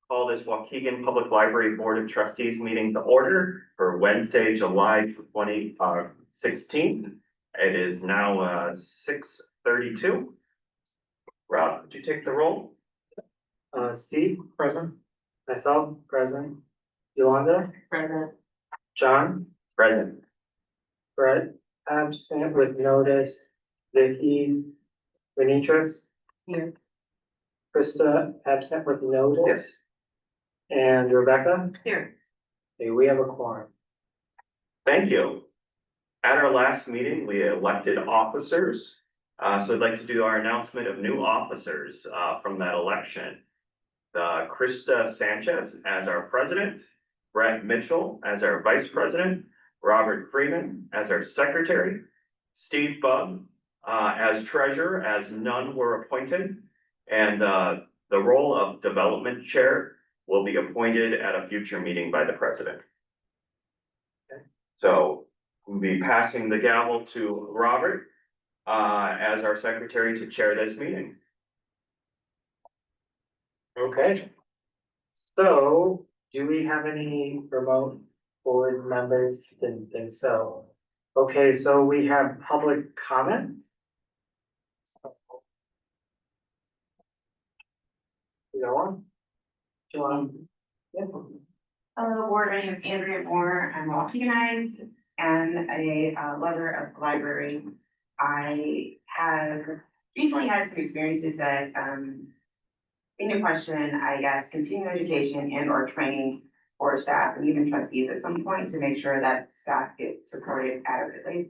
call this Waukegan Public Library Board of Trustees meeting to order for Wednesday, July 16th. It is now 6:32. Rob, could you take the roll? Steve, present. Myself, present. Yolanda, Present. John, Present. Brett, absent with notice. Vicky, Renitris, Here. Krista, absent with notice. Yes. And Rebecca, Here. okay, we have a quorum. Thank you. At our last meeting, we elected officers. So I'd like to do our announcement of new officers from that election. Krista Sanchez as our president, Brett Mitchell as our vice president, Robert Freeman as our secretary, Steve Bubb as treasurer, as none were appointed, and the role of development chair will be appointed at a future meeting by the president. Okay. So we'll be passing the gavel to Robert as our secretary to chair this meeting. Okay. So, do we have any remote board members? Didn't think so. Okay, so we have public comment. Go on. John. Hello, board, my name is Andrea Moore. I'm Waukeganite and a lover of the library. I have recently had some experiences that in your question, I guess, continuing education and or training for staff and even trustees at some point to make sure that staff get supported adequately.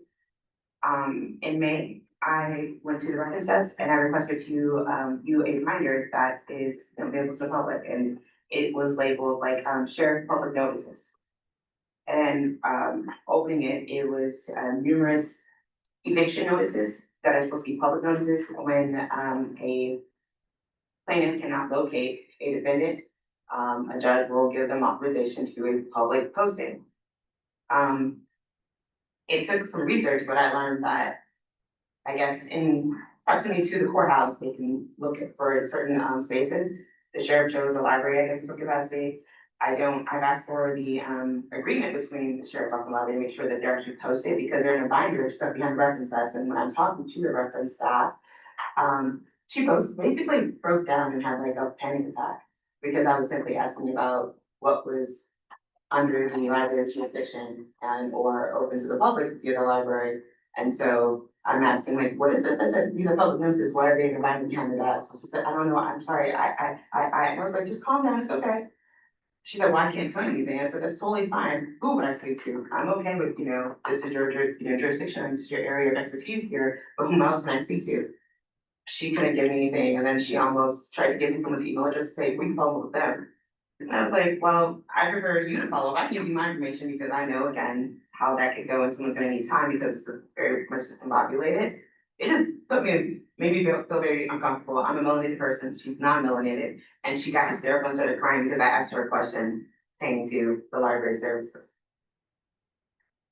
In May, I went to the reference desk and I requested to do a reminder that is available to the public, and it was labeled like share public notices. And opening it, it was numerous eviction notices that are supposed to be public notices when a plaintiff cannot locate a defendant. A judge will give them authorization to do a public posting. It took some research, but I learned that, I guess, in proximity to the courthouse, they can look for certain spaces. The sheriff chose the library, I guess, in some capacity. I've asked for the agreement between the sheriff's office and the library to make sure that they're actually posted, because they're in a binder stuck behind the reference desk. And when I'm talking to the reference staff, she basically broke down and had like a panic attack because I was simply asking about what was under the library jurisdiction and or open to the public via the library. And so I'm asking, like, what is this? I said, these are public notices. Why are they inviting behind the desk? So she said, I don't know. I'm sorry. I was like, just calm down. It's okay. She said, well, I can't say anything. I said, that's totally fine. Who would I say to? I'm okay with, this is your, jurisdiction, this is your area of expertise here, but whom else can I speak to? She couldn't give me anything, and then she almost tried to give me someone's email address to say, we can follow up with them. And I was like, well, I prefer you to follow up. I can give you my information because I know, again, how that could go and someone's gonna need time because it's very much discombobulated. It just made me feel very uncomfortable. I'm a melanated person, she's not melanated, and she got hysterical and started crying because I asked her a question pertaining to the library services.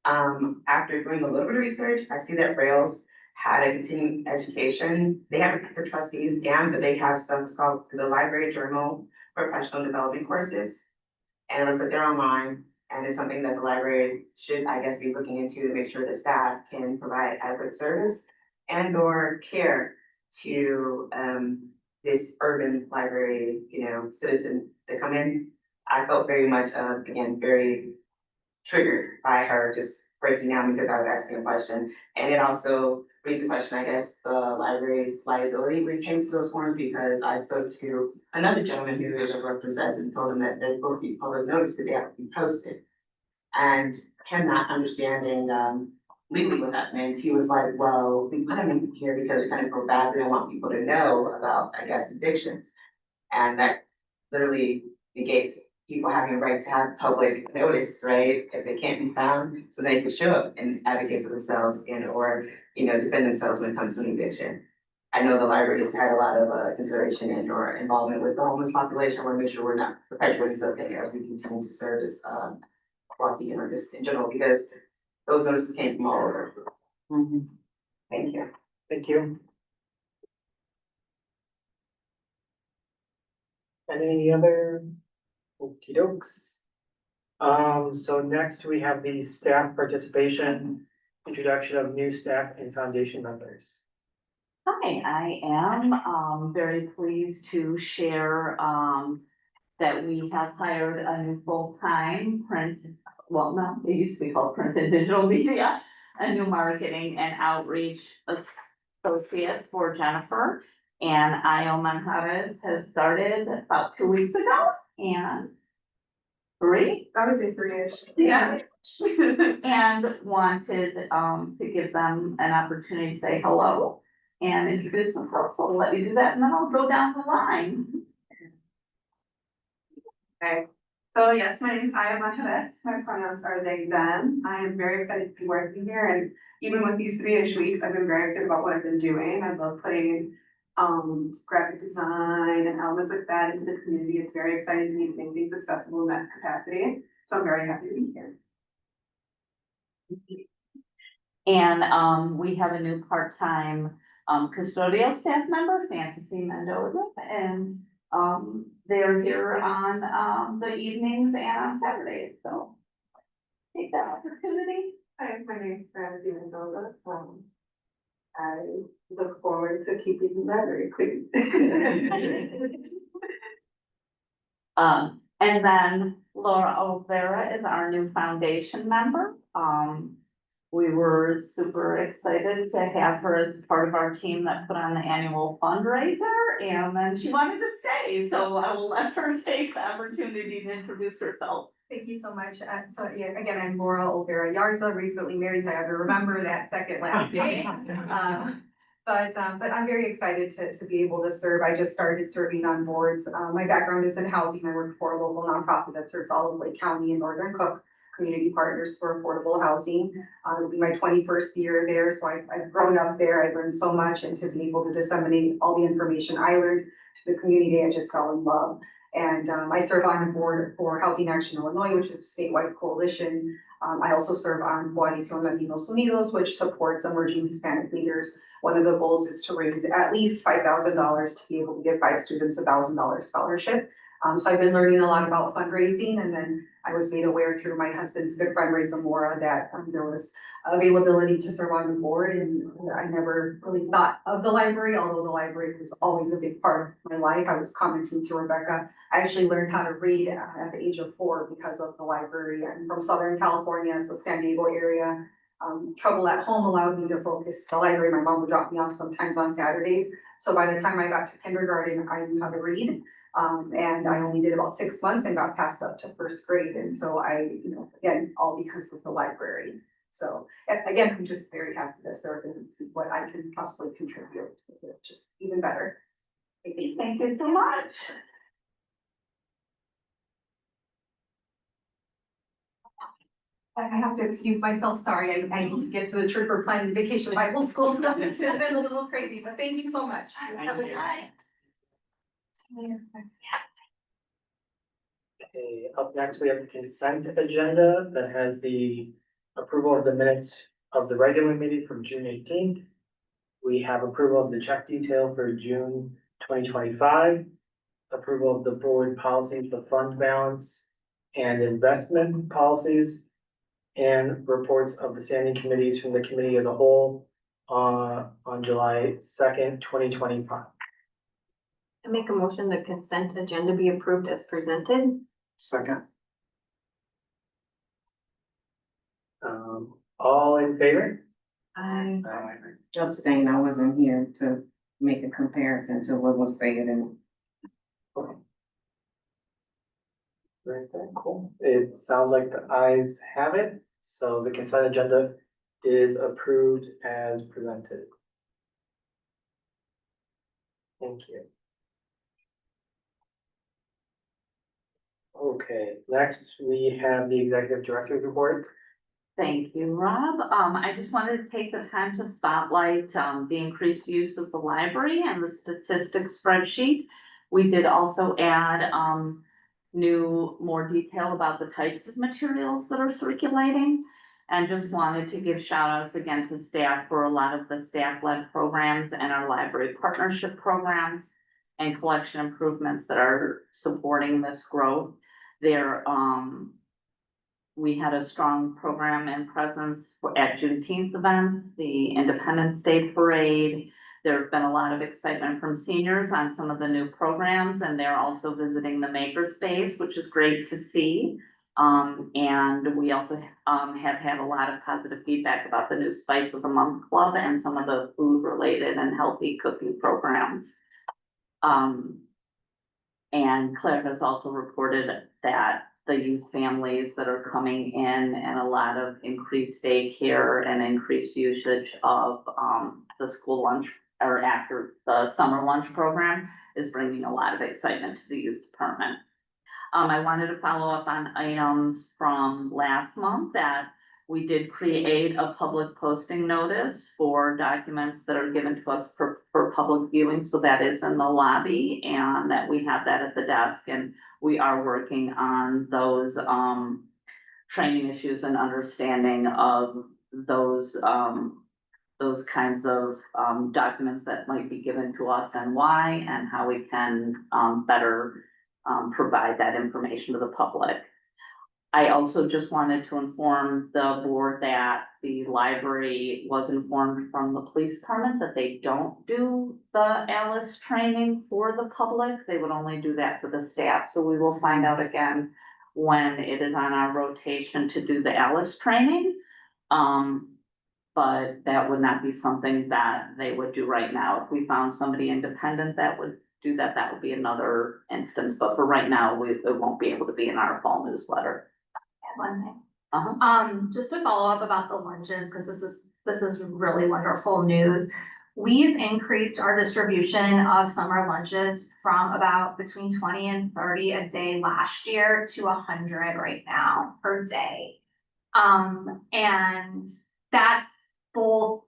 After doing a little bit of research, I see that Rails had a continuing education. They have it for trustees, but they have some called the Library Journal Professional Development Courses. And it looks like they're online, and it's something that the library should, I guess, be looking into to make sure the staff can provide adequate service and or care to this urban library, citizen to come in. I felt very much, again, very triggered by her just breaking down because I was asking a question. And it also brings a question, I guess, the library's liability when it came to those forms, because I spoke to another gentleman who is a representative and told him that they're supposed to be public notice that they have to be posted. And him not understanding legally what that meant, he was like, well, we put them in here because we kind of feel bad, we don't want people to know about, I guess, addictions. And that literally negates people having a right to have public notice, right? If they can't be found, so they can show up and advocate for themselves and or, defend themselves when it comes to an eviction. I know the library has had a lot of consideration and or involvement with the homeless population. I want to make sure we're not perpetuating something as we continue to serve as Waukegan or just in general, because those notices came from all over. Thank you. Thank you. Any other Okey dokes. So next we have the staff participation, introduction of new staff and foundation members. Hi, I am very pleased to share that we have hired a new full-time print, well, no, it used to be called print and digital media, a new marketing and outreach associate for Jennifer. And Io Manjarez has started about 2 weeks ago, and three, I would say three-ish. yeah. And wanted to give them an opportunity to say hello and introduce themselves. So I'll let you do that and then I'll go down the line. Okay, so yes, my name is Aya Manjarez, my pronouns are they, them. I am very excited to be working here, and even with these 3-ish weeks, I've been very excited about what I've been doing. I love putting graphic design and elements like that into the community. It's very exciting to me to make things accessible in that capacity, so I'm very happy to be here. And we have a new part-time custodial staff member, Fantasy Mendoza, and they're here on the evenings and on Saturdays, so take that opportunity. Hi, my name is Fantasy Mendoza. I look forward to keeping that very clear. And then Laura Olvera is our new foundation member. We were super excited to have her as part of our team that put on the annual fundraiser, and then she wanted to stay, so I will let her take the opportunity to introduce herself. Thank you so much. So yeah, again, I'm Laura Olvera Yarza, recently married, so I have to remember that second last name. But I'm very excited to be able to serve. I just started serving on boards. My background is in housing. I work for a local nonprofit that serves all of Lake County and Northern Cook Community Partners for Affordable Housing. It'll be my 21st year there, so I've grown up there. I've learned so much, and to be able to disseminate all the information I learned to the community, I just fell in love. And I serve on the board for Housing Action Illinois, which is a statewide coalition. I also serve on Coalición Latinos Unidos, which supports emerging Hispanic leaders. One of the goals is to raise at least $5,000 to be able to give 5 students $1,000 scholarship. So I've been learning a lot about fundraising, and then I was made aware through my husband's good friend Ray Zamora that there was availability to serve on the board, and I never really thought of the library, although the library was always a big part of my life. I was commenting to Rebecca, I actually learned how to read at the age of 4 because of the library. I'm from Southern California, so San Diego area. Trouble at home allowed me to focus the library. My mom would drop me off sometimes on Saturdays. So by the time I got to kindergarten, I knew how to read. And I only did about 6 months and got passed up to 1st grade. And so again, all because of the library. So again, I'm just very happy to serve and see what I can possibly contribute to it, just even better. Thank you so much. I have to excuse myself, sorry, I need to get to the church for planning vacation Bible school, so it's been a little crazy, but thank you so much. Have a good night. Okay, up next, we have the consent agenda that has the approval of the minutes of the regular meeting from June 18th. We have approval of the check detail for June 2025, approval of the board policies, the fund balance and investment policies, and reports of the standing committees from the committee of the whole on July 2nd, 2025. I make a motion the consent agenda be approved as presented. Second. All in favor? I Abstain, I wasn't here to make a comparison to what was said and. Very good, cool. It sounds like the ayes have it, so the consent agenda is approved as presented. Thank you. Okay, next we have the executive director's report. Thank you, Rob. I just wanted to take the time to spotlight, the increased use of the library and the statistics spreadsheet. We did also add, more detail about the types of materials that are circulating. And just wanted to give shout outs again to staff for a lot of the staff-led programs and our library partnership programs and collection improvements that are supporting this growth. There, we had a strong program and presence at Juneteenth events, the Independence Day Parade. There's been a lot of excitement from seniors on some of the new programs, and they're also visiting the makerspace, which is great to see. And we also, have had a lot of positive feedback about the new Spice of the Month Club and some of the food-related and healthy cooking programs. And Claire has also reported that the youth families that are coming in and a lot of increased daycare and increased usage of, the school lunch or after the summer lunch program is bringing a lot of excitement to the youth department. I wanted to follow up on items from last month that we did create a public posting notice for documents that are given to us for public viewing. So that is in the lobby and that we have that at the desk, and we are working on those, training issues and understanding of those kinds of, documents that might be given to us and why, and how we can, better provide that information to the public. I also just wanted to inform the board that the library was informed from the police department that they don't do the ALICE training for the public. They would only do that for the staff. So we will find out again when it is on our rotation to do the ALICE training. But that would not be something that they would do right now. If we found somebody independent that would do that, that would be another instance. But for right now, it won't be able to be in our fall newsletter. One thing. Uh-huh. Just to follow up about the lunches, because this is really wonderful news. We've increased our distribution of summer lunches from about between 20 and 30 a day last year to 100 right now per day. And that's both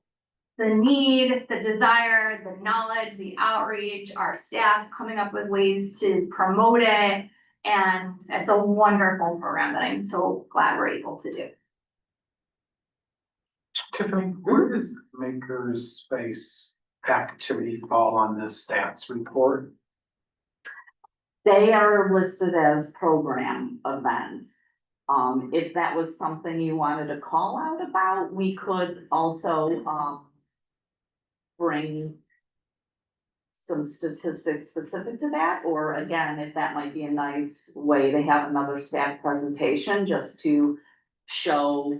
the need, the desire, the knowledge, the outreach, our staff coming up with ways to promote it. And it's a wonderful program that I'm so glad we're able to do. Tiffany, where does Maker's Space activity fall on this stats report? They are listed as program events. If that was something you wanted to call out about, we could also, bring some statistics specific to that, or again, if that might be a nice way to have another staff presentation, just to show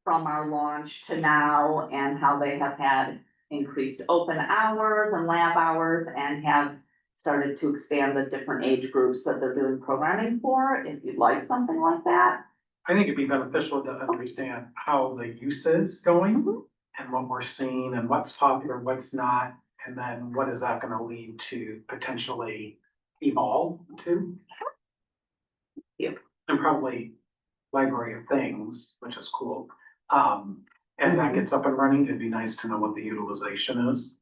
from our launch to now and how they have had increased open hours and lab hours and have started to expand the different age groups that they're doing programming for, if you'd like something like that. I think it'd be beneficial to understand how the use is going and what we're seeing and what's popular, what's not, and then what is that gonna lead to potentially evolve to? Yep. And probably Library of Things, which is cool. As that gets up and running, it'd be nice to know what the utilization is.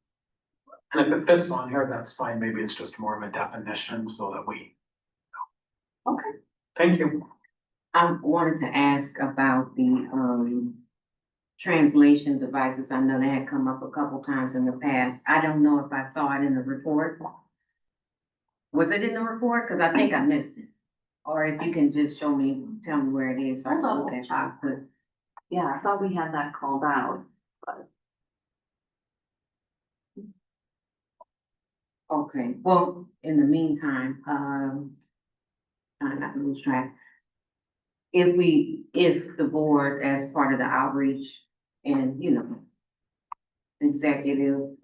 And if it fits on here, that's fine. Maybe it's just more of a definition so that we. Okay. Thank you. I wanted to ask about the translation devices. I know they had come up a couple times in the past. I don't know if I saw it in the report. Was it in the report? Cause I think I missed it. Or if you can just show me, tell me where it is. So I can look at it quick. Yeah, I thought we had that called out, but Okay, well, in the meantime, trying not to lose track. If the board, as part of the outreach and, executive,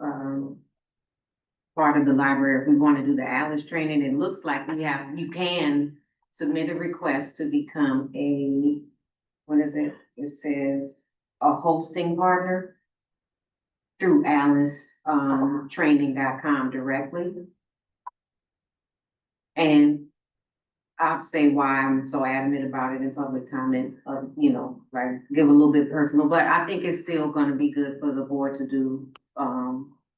part of the library, if we want to do the ALICE training, it looks like you can submit a request to become a, what is it? It says a hosting partner through ALICE, training.com directly. And I'll say why I'm so adamant about it in public comment, like give a little bit personal, but I think it's still gonna be good for the board to do,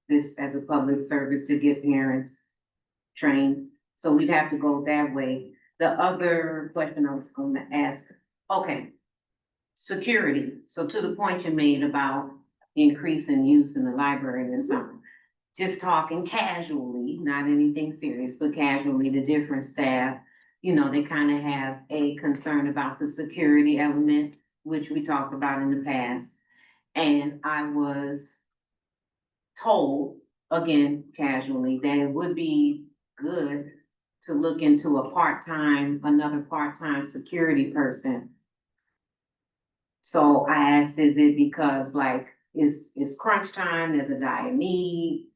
this as a public service to get parents trained. So we'd have to go that way. The other question I was gonna ask, okay. Security, so to the point you made about increase in use in the library this summer. Just talking casually, not anything serious, but casually, the different staff. you know, they kind of have a concern about the security element, which we talked about in the past. And I was told, again, casually, that it would be good to look into another part-time security person. So I asked, is it because like, it's crunch time, there's a dire need?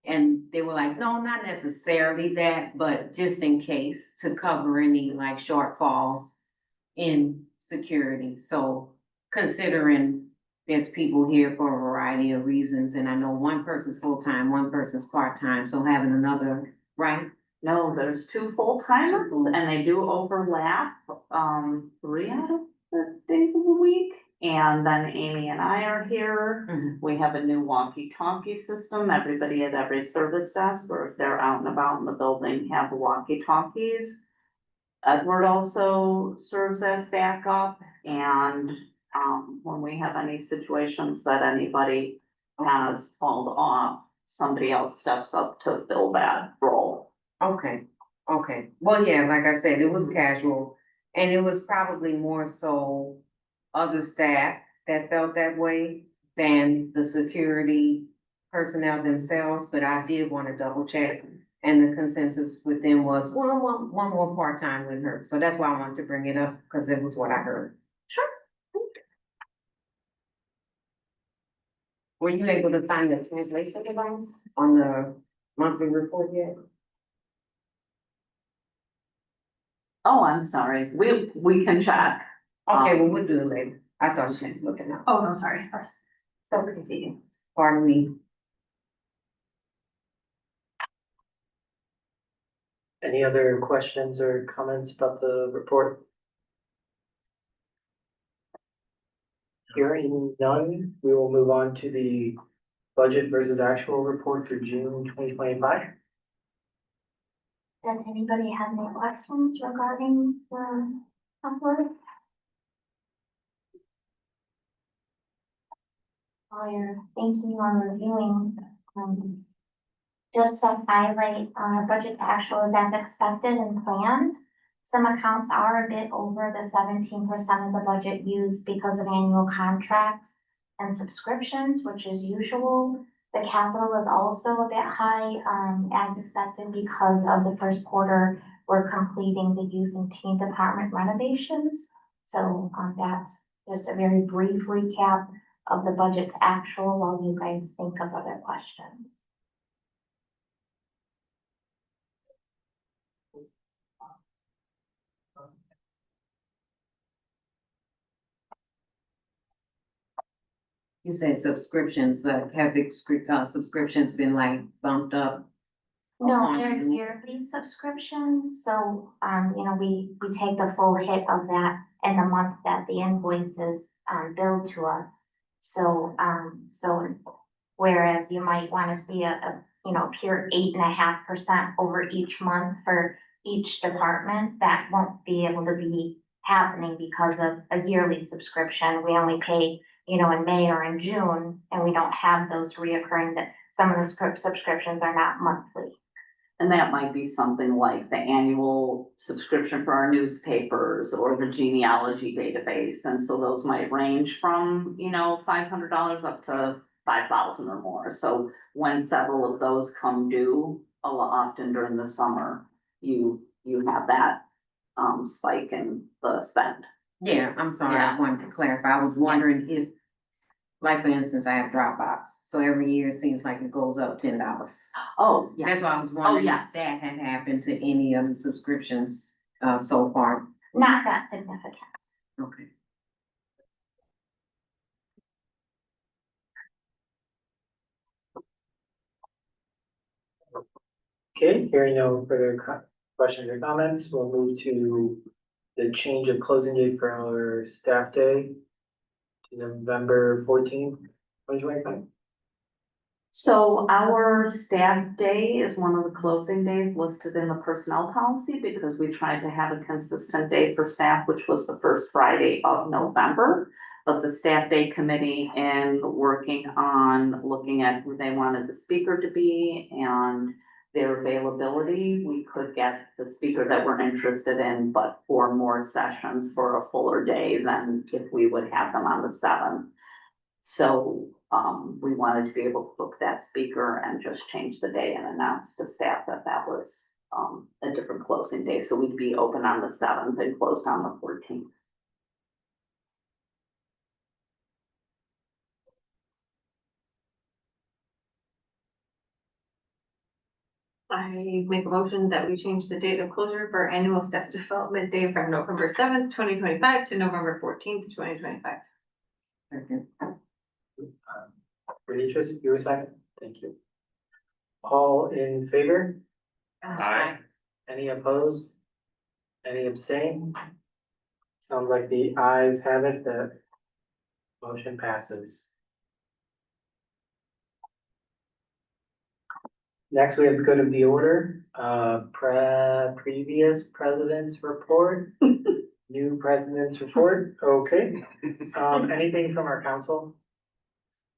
And they were like, no, not necessarily that, but just in case to cover any like shortfalls in security. So considering there's people here for a variety of reasons, and I know one person's full-time, one person's part-time, so having another, right? No, there's two full-timers Two full- and they do overlap, 3 out of the days of the week. And then Amy and I are here. Mhm. We have a new walkie-talkie system. Everybody at every service desk, or if they're out and about in the building, have walkie-talkies. Edward also serves as backup, and, when we have any situations that anybody has called off, somebody else steps up to fill that role. Okay, okay. Well, yeah, like I said, it was casual, and it was probably more so other staff that felt that way than the security personnel themselves, but I did want to double check. And the consensus with them was one more part-time with her, so that's why I wanted to bring it up, because it was what I heard. Sure. Were you able to find the translation device on the monthly report yet? Oh, I'm sorry. We can check. Okay, well, we'll do it later. I thought she was looking up. Oh, no, sorry, that's so confusing. Pardon me. Any other questions or comments about the report? Hearing none, we will move on to the budget versus actual report for June 2025. Does anybody have any questions regarding the report? While you're thinking or reviewing, just to highlight, budget to actual is as expected and planned. Some accounts are a bit over the 17% of the budget used because of annual contracts and subscriptions, which is usual. The capital is also a bit high, as expected because of the first quarter, we're completing the youth and teen department renovations. So, that's just a very brief recap of the budget to actual while you guys think of other questions. You said subscriptions, like subscriptions been like bumped up? No, they're yearly subscriptions, so, we take the full hit of that in the month that the invoice is, billed to us. So, whereas you might wanna see a pure 8.5% over each month for each department, that won't be able to be happening because of a yearly subscription. We only pay, in May or in June, and we don't have those reoccurring, that some of the subscriptions are not monthly. And that might be something like the annual subscription for our newspapers or the genealogy database. And so those might range from, $500 up to 5,000 or more. So when several of those come due, often during the summer, you have that spike in the spend. Yeah, I'm sorry, Yeah. I wanted to clarify. I was wondering if, like, for instance, I have Dropbox, so every year it seems like it goes up $10. Oh, yes. That's why I was wondering yes. if that had happened to any of the subscriptions, so far. Not that significant. Okay. Okay, hearing no further questions or comments, we'll move to the change of closing date for our staff day to November 14th, 2025. So our staff day is one of the closing days listed in the personnel policy because we tried to have a consistent day for staff, which was the first Friday of November. But the staff day committee, in working on looking at who they wanted the speaker to be and their availability, we could get the speaker that we're interested in, but for more sessions for a fuller day than if we would have them on the seventh. So, we wanted to be able to book that speaker and just change the day and announce to staff that that was, a different closing day. So we'd be open on the seventh and closed on the 14th. I make a motion that we change the date of closure for annual staff development day from November 7th, 2025 to November 14th, 2025. Second. Beatrice, you were second? Thank you. All in favor? Aye. Any opposed? Any abstain? Sounds like the ayes have it, the motion passes. Next, we have good of the order, previous president's report, new president's report, okay. Anything from our council?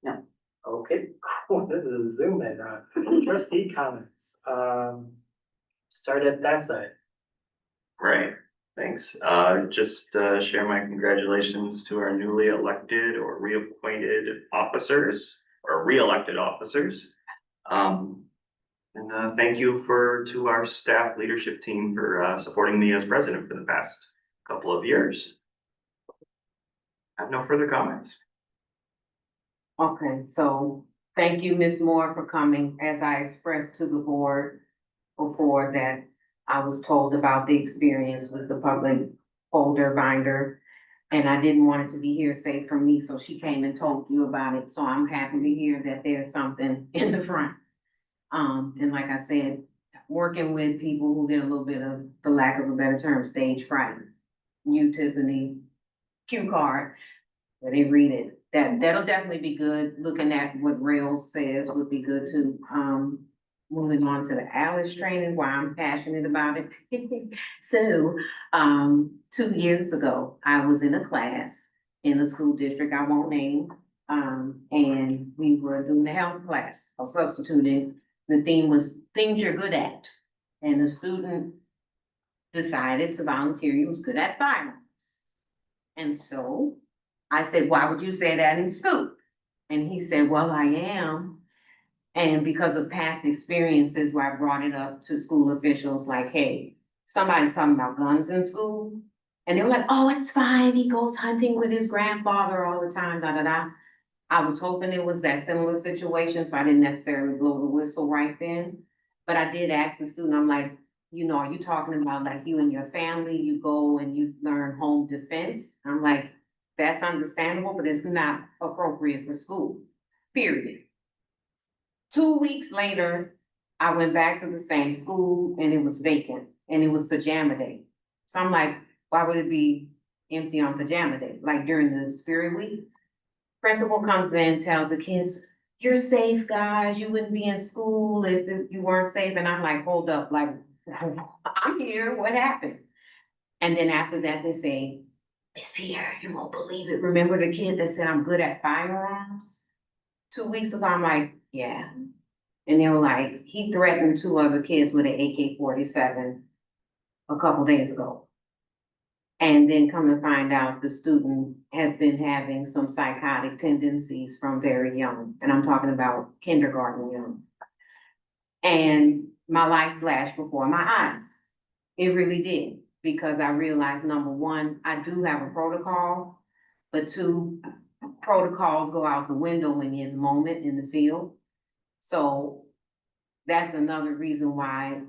No. Okay, cool, this is a zoom in, trustee comments, start at that side. Right, thanks. Just share my congratulations to our newly elected or reappointed officers or re-elected officers. And thank you to our staff leadership team for supporting me as president for the past couple of years. I have no further comments. Okay, so thank you, Ms. Moore, for coming. As I expressed to the board before, that I was told about the experience with the public folder binder. And I didn't want it to be hearsay from me, so she came and told you about it. So I'm happy to hear that there's something in the front. And like I said, working with people who get a little bit of, for lack of a better term, stage fright. You, Tiffany, cue card, where they read it. That'll definitely be good. Looking at what Rails says would be good too. Moving on to the Alice training, why I'm passionate about it. So, 2 years ago, I was in a class in a school district I won't name. And we were doing the health class or substituting. The theme was things you're good at. And the student decided to volunteer. He was good at firearms. And so I said, why would you say that in school? And he said, well, I am. And because of past experiences where I brought it up to school officials, like, hey, somebody's talking about guns in school. And they were like, oh, it's fine. He goes hunting with his grandfather all the time, da, da, da. I was hoping it was that similar situation, so I didn't necessarily blow the whistle right then. But I did ask the student, I'm like, are you talking about like you and your family, you go and you learn home defense? I'm like, that's understandable, but it's not appropriate for school, period. 2 weeks later, I went back to the same school and it was vacant and it was pajama day. So I'm like, why would it be empty on pajama day? Like during the spirit week? Principal comes in, tells the kids, you're safe, guys. You wouldn't be in school if you weren't safe. And I'm like, hold up, like, I'm here. What happened? And then after that, they say, Miss Pierre, you won't believe it. Remember the kid that said I'm good at firearms? 2 weeks ago, I'm like, yeah. And they were like, he threatened 2 other kids with an AK-47 a couple days ago. And then come to find out the student has been having some psychotic tendencies from very young. And I'm talking about kindergarten young. And my life flashed before my eyes. It really did. Because I realized, number one, I do have a protocol. But 2, protocols go out the window when you're in the moment in the field. So that's another reason why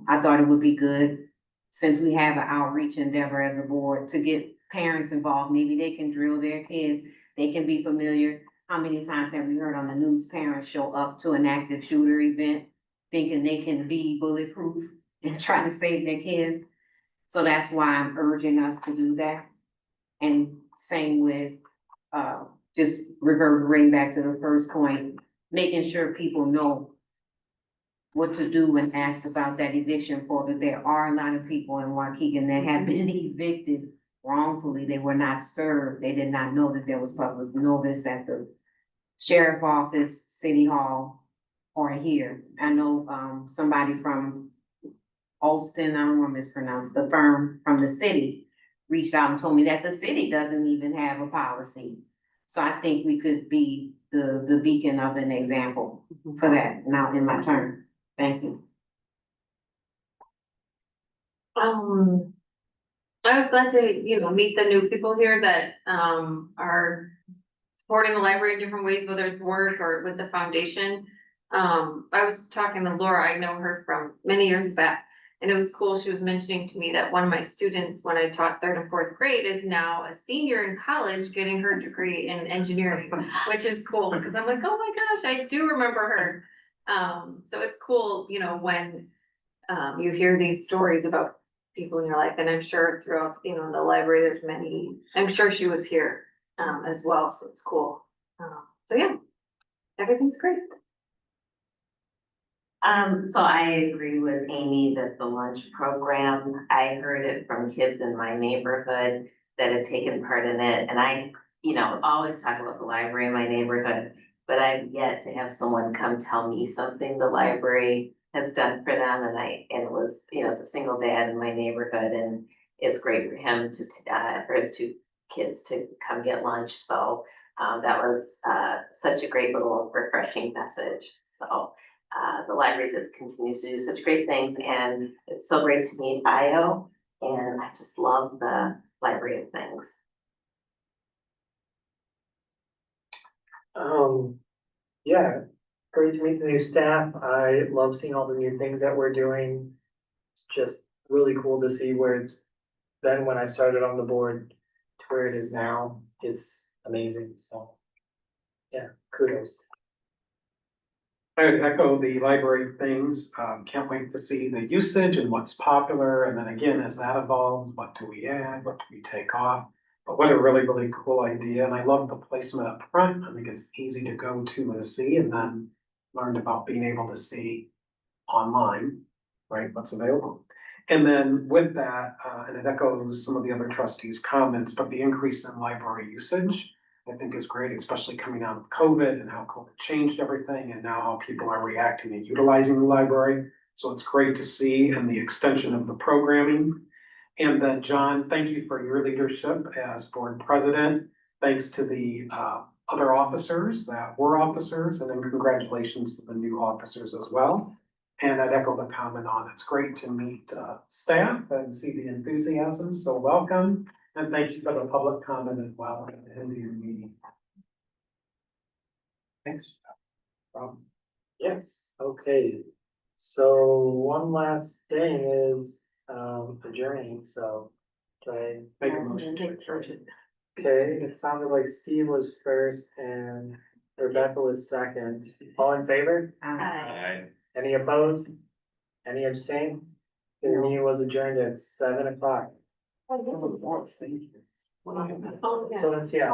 I thought it would be good, since we have an outreach endeavor as a board, to get parents involved. Maybe they can drill their kids. They can be familiar. How many times have we heard on the news parents show up to an active shooter event thinking they can be bulletproof and try to save their kids? So that's why I'm urging us to do that. And same with, just reverberating back to the first point, making sure people know what to do when asked about that eviction folder. There are a lot of people in Waukegan that have been evicted wrongfully. They were not served. They did not know that there was public notice at the sheriff office, city hall, are here. I know, somebody from Alston, I don't want to mispronounce, the firm from the city reached out and told me that the city doesn't even have a policy. So I think we could be the beacon of an example for that. Now in my turn. Thank you. I was glad to, meet the new people here that, are supporting the library in different ways, whether it's work or with the foundation. I was talking to Laura, I know her from many years back, and it was cool, she was mentioning to me that one of my students, when I taught third and fourth grade, is now a senior in college getting her degree in engineering, which is cool, because I'm like, oh my gosh, I do remember her. So it's cool, when, you hear these stories about people in your life, and I'm sure throughout, the library, there's many, I'm sure she was here, as well, so it's cool. So yeah, everything's great. So I agree with Amy that the lunch program, I heard it from kids in my neighborhood that had taken part in it, and I, always talk about the library in my neighborhood, but I've yet to have someone come tell me something the library has done for them, and it was, it's a single dad in my neighborhood, and it's great for him to, for his two kids to come get lunch, so that was such a great little refreshing message, so. The library just continues to do such great things, and it's so great to meet Io, and I just love the library of things. Yeah, great to meet the new staff. I love seeing all the new things that we're doing. It's just really cool to see where it's been when I started on the board to where it is now. It's amazing, so. Yeah, kudos. I would echo the library things, can't wait to see the usage and what's popular, and then again, as that evolves, what do we add, what do we take off? But what a really, really cool idea, and I love the placement up front, I think it's easy to go to and see, and then learned about being able to see online, right, what's available. And then with that, and it echoes some of the other trustees' comments, but the increase in library usage, I think is great, especially coming out of COVID and how COVID changed everything and now how people are reacting and utilizing the library. So it's great to see, and the extension of the programming. And then John, thank you for your leadership as board president. Thanks to the other officers that were officers, and then congratulations to the new officers as well. And I'd echo the comment on it's great to meet staff and see the enthusiasm, so welcome. And thank you for the public comment as well at the end of your meeting. Thanks. Yes, okay. So one last thing is adjourning, so do I Make a motion to adjourn. Okay, it sounded like Steve was first and Rebecca was second. All in favor? Any opposed? Any abstain? The meeting was adjourned at 7:00. So let's, yeah,